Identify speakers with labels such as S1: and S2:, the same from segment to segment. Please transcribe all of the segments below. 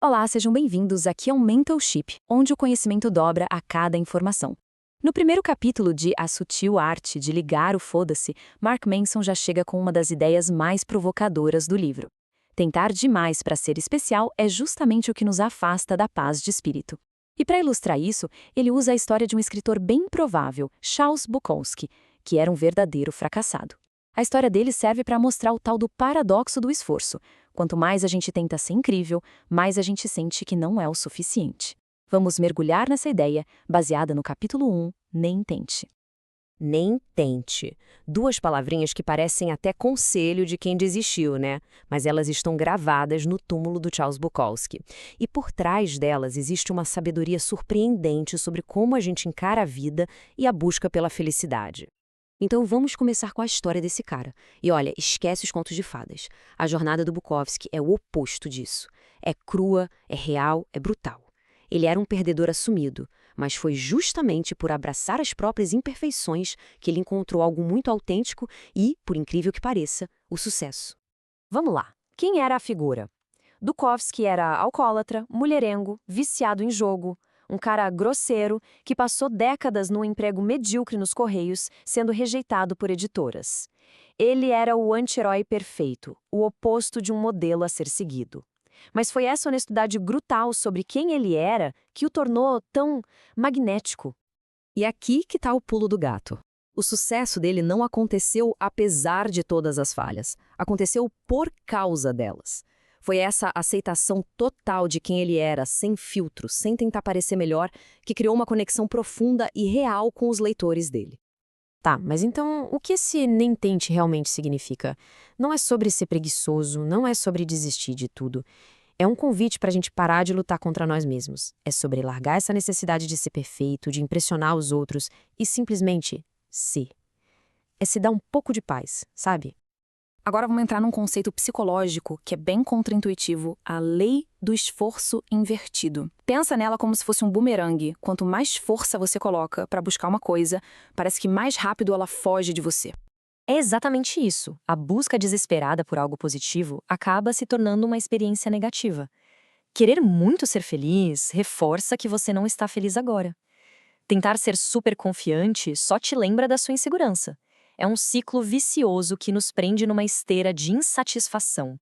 S1: Olá, sejam bem-vindos. Aqui é o Mentorship, onde o conhecimento dobra a cada informação. No primeiro capítulo de A Sutil Arte de Ligar o Foda-se, Mark Manson já chega com uma das ideias mais provocadoras do livro. Tentar demais para ser especial é justamente o que nos afasta da paz de espírito. E para ilustrar isso, ele usa a história de um escritor bem improvável, Charles Bukowski, que era um verdadeiro fracassado. A história dele serve para mostrar o tal do paradoxo do esforço. Quanto mais a gente tenta ser incrível, mais a gente sente que não é o suficiente. Vamos mergulhar nessa ideia, baseada no capítulo 1, Nem Tente.
S2: Nem tente. Duas palavrinhas que parecem até conselho de quem desistiu, né? Mas elas estão gravadas no túmulo do Charles Bukowski. E por trás delas existe uma sabedoria surpreendente sobre como a gente encara a vida e a busca pela felicidade. Então vamos começar com a história desse cara. E olha, esquece os contos de fadas. A jornada do Bukowski é o oposto disso. É crua, é real, é brutal. Ele era um perdedor assumido, mas foi justamente por abraçar as próprias imperfeições que ele encontrou algo muito autêntico e, por incrível que pareça, o sucesso.
S1: Vamos lá. Quem era a figura? Bukowski era alcoólatra, mulherengo, viciado em jogo, um cara grosseiro que passou décadas num emprego medíocre nos Correios, sendo rejeitado por editoras. Ele era o anti-herói perfeito, o oposto de um modelo a ser seguido. Mas foi essa honestidade brutal sobre quem ele era que o tornou tão magnético.
S2: E aqui que está o pulo do gato. O sucesso dele não aconteceu apesar de todas as falhas. Aconteceu por causa delas. Foi essa aceitação total de quem ele era, sem filtro, sem tentar parecer melhor, que criou uma conexão profunda e real com os leitores dele.
S3: Tá, mas então o que esse nem tente realmente significa? Não é sobre ser preguiçoso, não é sobre desistir de tudo. É um convite para a gente parar de lutar contra nós mesmos. É sobre largar essa necessidade de ser perfeito, de impressionar os outros e simplesmente ser. É se dar um pouco de paz, sabe?
S1: Agora vamos entrar num conceito psicológico que é bem contraintuitivo, a lei do esforço invertido. Pensa nela como se fosse um bumerangue. Quanto mais força você coloca para buscar uma coisa, parece que mais rápido ela foge de você.
S3: É exatamente isso. A busca desesperada por algo positivo acaba se tornando uma experiência negativa. Querer muito ser feliz reforça que você não está feliz agora. Tentar ser super confiante só te lembra da sua insegurança. É um ciclo vicioso que nos prende numa esteira de insatisfação.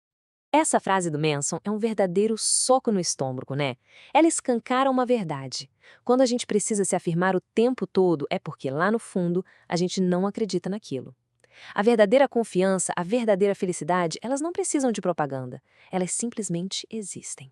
S3: Essa frase do Manson é um verdadeiro soco no estômago, né? Ela escancara uma verdade. Quando a gente precisa se afirmar o tempo todo, é porque lá no fundo a gente não acredita naquilo. A verdadeira confiança, a verdadeira felicidade, elas não precisam de propaganda. Elas simplesmente existem.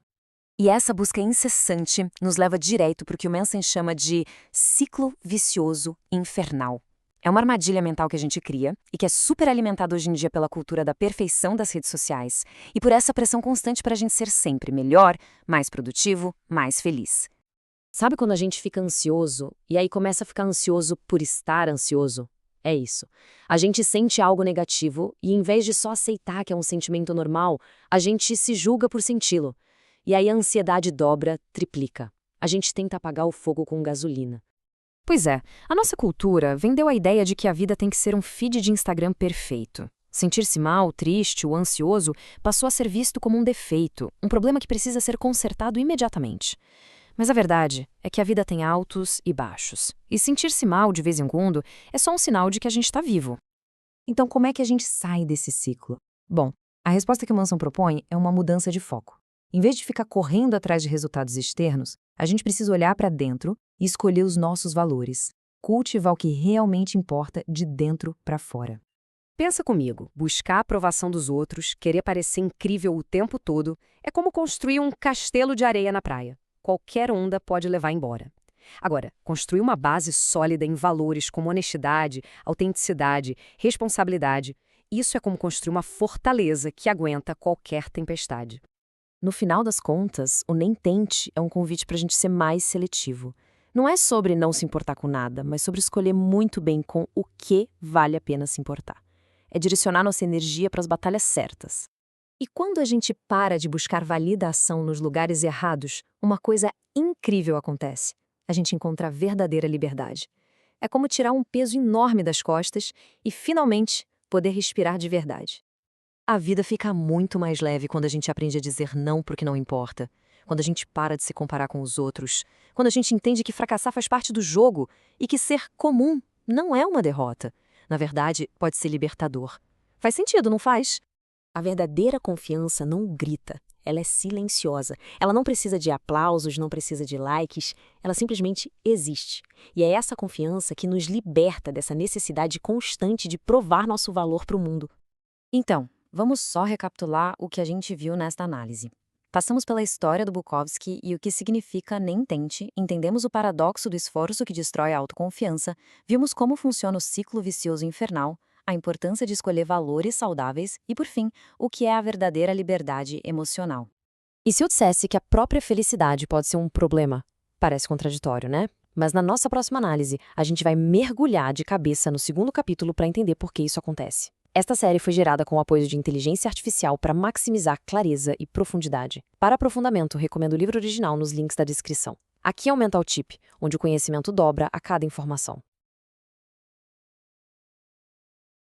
S1: E essa busca incessante nos leva direto para o que o Manson chama de ciclo vicioso infernal. É uma armadilha mental que a gente cria e que é super alimentada hoje em dia pela cultura da perfeição das redes sociais e por essa pressão constante para a gente ser sempre melhor, mais produtivo, mais feliz.
S2: Sabe quando a gente fica ansioso e aí começa a ficar ansioso por estar ansioso? É isso. A gente sente algo negativo e, em vez de só aceitar que é um sentimento normal, a gente se julga por senti-lo. E aí a ansiedade dobra, triplica. A gente tenta apagar o fogo com gasolina.
S3: Pois é, a nossa cultura vendeu a ideia de que a vida tem que ser um feed de Instagram perfeito. Sentir-se mal, triste ou ansioso passou a ser visto como um defeito, um problema que precisa ser consertado imediatamente. Mas a verdade é que a vida tem altos e baixos. E sentir-se mal de vez em quando é só um sinal de que a gente está vivo.
S1: Então, como é que a gente sai desse ciclo? Bom, a resposta que o Manson propõe é uma mudança de foco. Em vez de ficar correndo atrás de resultados externos, a gente precisa olhar para dentro e escolher os nossos valores. Cultivar o que realmente importa de dentro para fora.
S2: Pensa comigo, buscar a aprovação dos outros, querer parecer incrível o tempo todo, é como construir um castelo de areia na praia. Qualquer onda pode levar embora. Agora, construir uma base sólida em valores como honestidade, autenticidade, responsabilidade, isso é como construir uma fortaleza que aguenta qualquer tempestade.
S3: No final das contas, o Nem Tente é um convite para a gente ser mais seletivo. Não é sobre não se importar com nada, mas sobre escolher muito bem com o que vale a pena se importar. É direcionar nossa energia para as batalhas certas. E quando a gente para de buscar validação nos lugares errados, uma coisa incrível acontece. A gente encontra a verdadeira liberdade. É como tirar um peso enorme das costas e, finalmente, poder respirar de verdade. A vida fica muito mais leve quando a gente aprende a dizer não porque não importa. Quando a gente para de se comparar com os outros, quando a gente entende que fracassar faz parte do jogo e que ser comum não é uma derrota. Na verdade, pode ser libertador. Faz sentido, não faz?
S2: A verdadeira confiança não grita, ela é silenciosa. Ela não precisa de aplausos, não precisa de likes, ela simplesmente existe. E é essa confiança que nos liberta dessa necessidade constante de provar nosso valor para o mundo.
S1: Então, vamos só recapitular o que a gente viu nesta análise. Passamos pela história do Bukowski e o que significa nem tente, entendemos o paradoxo do esforço que destrói a autoconfiança, vimos como funciona o ciclo vicioso infernal, a importância de escolher valores saudáveis e, por fim, o que é a verdadeira liberdade emocional.
S3: E se eu dissesse que a própria felicidade pode ser um problema? Parece contraditório, né? Mas na nossa próxima análise, a gente vai mergulhar de cabeça no segundo capítulo para entender por que isso acontece. Esta série foi gerada com o apoio de inteligência artificial para maximizar clareza e profundidade. Para aprofundamento, recomendo o livro original nos links da descrição. Aqui é o Mental Tip, onde o conhecimento dobra a cada informação.